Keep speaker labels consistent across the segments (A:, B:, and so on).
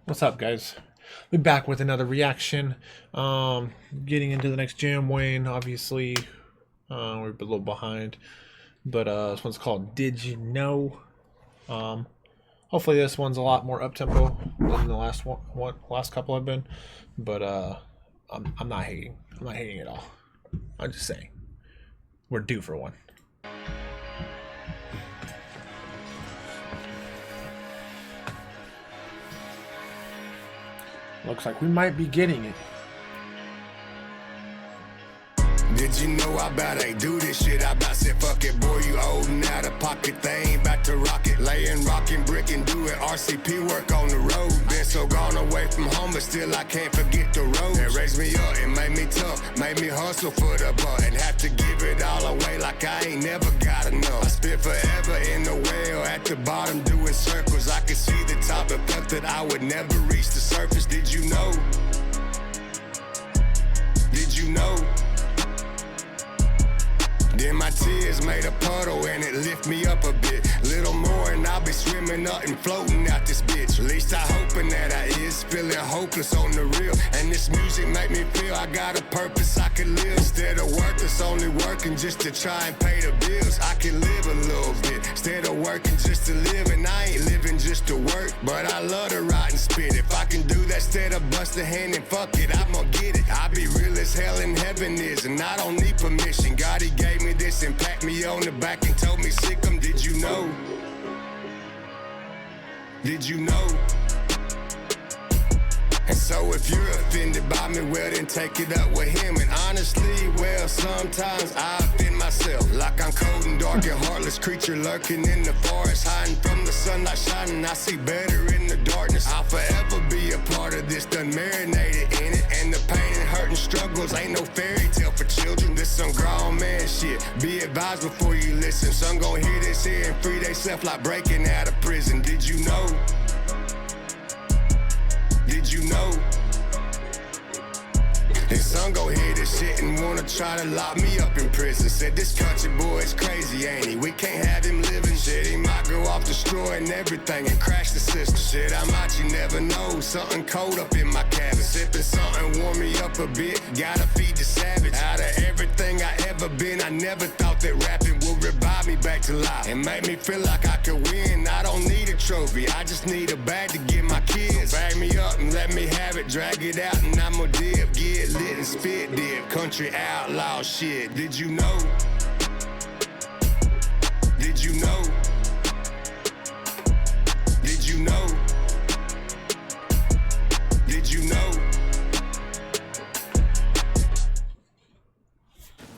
A: What's up, guys? We're back with another reaction. Getting into the next JamWayne. Obviously, we're a little behind, but this one's called "Did You Know?" Hopefully, this one's a lot more up tempo than the last couple I've been. But I'm not hating. I'm not hating at all. I'm just saying we're due for one. Looks like we might be getting it.
B: Did you know I about ain't do this shit? I about said fuck it, boy, you old and out of pocket. They ain't about to rock it. Laying, rockin', brickin', doing RCP work on the road. Been so gone away from home, but still I can't forget the road. It raised me up, it made me tough, made me hustle for the buck. And have to give it all away like I ain't never got enough. I spent forever in the well, at the bottom doing circles. I could see the top and felt that I would never reach the surface. Did you know? Did you know? Then my tears made a puddle and it lift me up a bit. Little more and I'll be swimming up and floating out this bitch. At least I hoping that I is feeling hopeless on the real. And this music make me feel I got a purpose I can live. Instead of worthless, only working just to try and pay the bills. I can live a little bit instead of working just to live. And I ain't living just to work, but I love to write and spit. If I can do that instead of bust a hand and fuck it, I'm gonna get it. I be real as hell in heaven is, and I don't need permission. God, he gave me this and pat me on the back and told me sick 'em. Did you know? Did you know? And so if you're offended by me, well then take it up with him. And honestly, well, sometimes I offend myself. Like I'm cold and dark and heartless creature lurking in the forest, hiding from the sunlight shining. I see better in the darkness. I'll forever be a part of this, done marinated in it. And the pain and hurt and struggles ain't no fairy tale for children. This some grown man shit. Be advised before you listen. Some gon' hear this here and free theyself like breaking out of prison. Did you know? Did you know? And some go hear this shit and wanna try to lock me up in prison. Said this country boy is crazy, ain't he? We can't have him living. Shit, he might go off destroying everything and crash the system. Shit, I'm out, you never know. Something cold up in my cabin. Sipping something warm me up a bit. Gotta feed the savage. Out of everything I ever been, I never thought that rapping would revive me back to life and make me feel like I could win. I don't need a trophy, I just need a bag to give my kids. Bag me up and let me have it, drag it out and I'ma dip, get lit and spit dip. Country outlaw shit. Did you know? Did you know? Did you know? Did you know?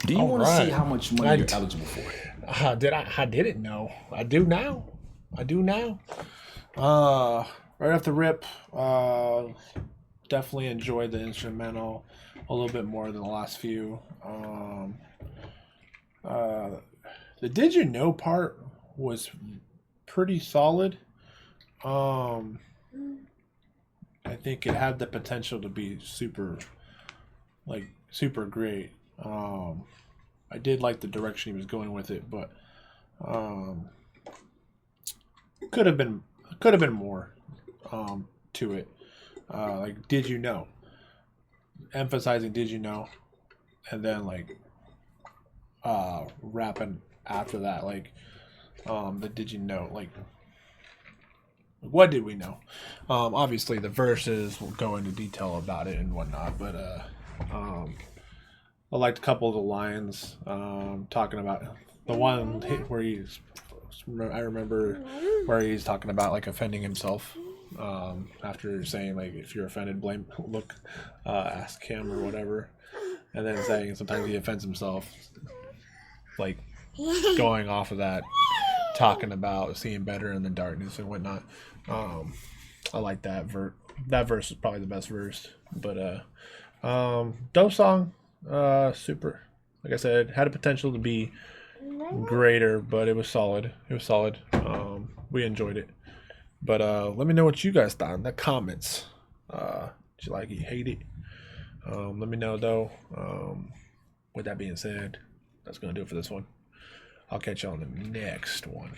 C: Do you want to see how much money you're eligible for?
A: I didn't know. I do now. I do now. Right off the rip, definitely enjoyed the instrumental a little bit more than the last few. The "Did You Know" part was pretty solid. I think it had the potential to be super great. I did like the direction he was going with it, but could have been more to it. Like, did you know? Emphasizing "did you know," and then rapping after that, the "did you know," what did we know? Obviously the verses will go into detail about it and whatnot, but I liked a couple of the lines talking about the one where I remember where he's talking about offending himself after saying if you're offended, ask him or whatever, and then saying sometimes he offends himself, going off of that, talking about seeing better in the darkness and whatnot. I like that verse. That verse is probably the best verse, but dope song. Super, like I said, had a potential to be greater, but it was solid. We enjoyed it, but let me know what you guys thought in the comments. Did you like it, hate it? Let me know though. With that being said, that's gonna do it for this one. I'll catch you on the next one.